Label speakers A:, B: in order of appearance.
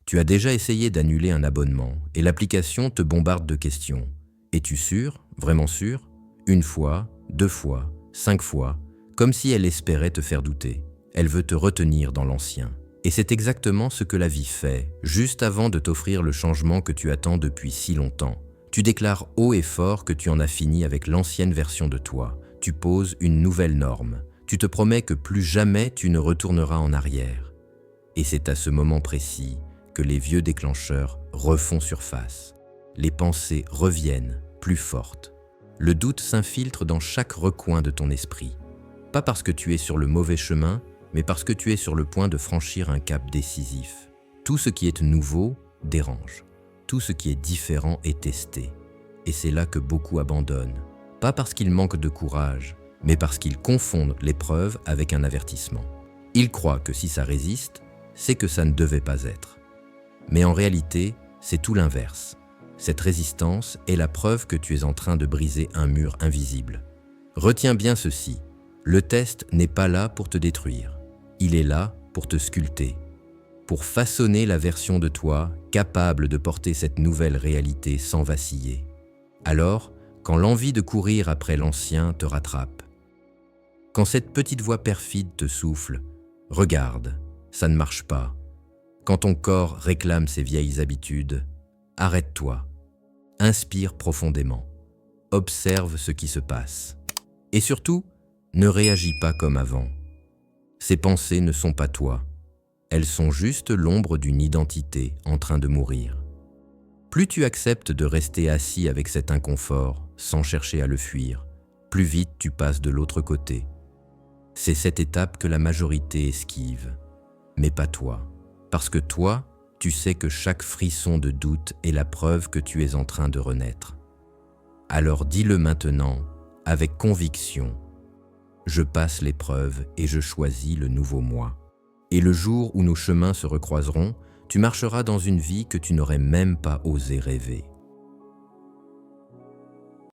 A: Tu as déjà essayé d'annuler un abonnement et l'application te bombarde de questions. Es-tu sûr? Vraiment sûr? Une fois, 2 fois, 5 fois, comme si elle espérait te faire douter. Elle veut te retenir dans l'ancien. Et c'est exactement ce que la vie fait, juste avant de t'offrir le changement que tu attends depuis si longtemps. Tu déclares haut et fort que tu en as fini avec l'ancienne version de toi. Tu poses une nouvelle norme. Tu te promets que plus jamais tu ne retourneras en arrière. Et c'est à ce moment précis que les vieux déclencheurs refont surface. Les pensées reviennent, plus fortes. Le doute s'infiltre dans chaque recoin de ton esprit. Pas parce que tu es sur le mauvais chemin, mais parce que tu es sur le point de franchir un cap décisif. Tout ce qui est nouveau dérange. Tout ce qui est différent est testé. Et c'est là que beaucoup abandonnent. Pas parce qu'ils manquent de courage, mais parce qu'ils confondent l'épreuve avec un avertissement. Ils croient que si ça résiste, c'est que ça ne devait pas être. Mais en réalité, c'est tout l'inverse. Cette résistance est la preuve que tu es en train de briser un mur invisible. Retiens bien ceci, le test n'est pas là pour te détruire. Il est là pour te sculpter, pour façonner la version de toi capable de porter cette nouvelle réalité sans vaciller. Alors, quand l'envie de courir après l'ancien te rattrape, quand cette petite voix perfide te souffle, regarde, ça ne marche pas. Quand ton corps réclame ses vieilles habitudes, arrête-toi, inspire profondément, observe ce qui se passe. Et surtout, ne réagis pas comme avant. Ces pensées ne sont pas toi, elles sont juste l'ombre d'une identité en train de mourir. Plus tu acceptes de rester assis avec cet inconfort sans chercher à le fuir, plus vite tu passes de l'autre côté. C'est cette étape que la majorité esquive, mais pas toi. Parce que toi, tu sais que chaque frisson de doute est la preuve que tu es en train de renaître. Alors dis-le maintenant, avec conviction. Je passe l'épreuve et je choisis le nouveau moi. Et le jour où nos chemins se recroiseront, tu marcheras dans une vie que tu n'aurais même pas osé rêver.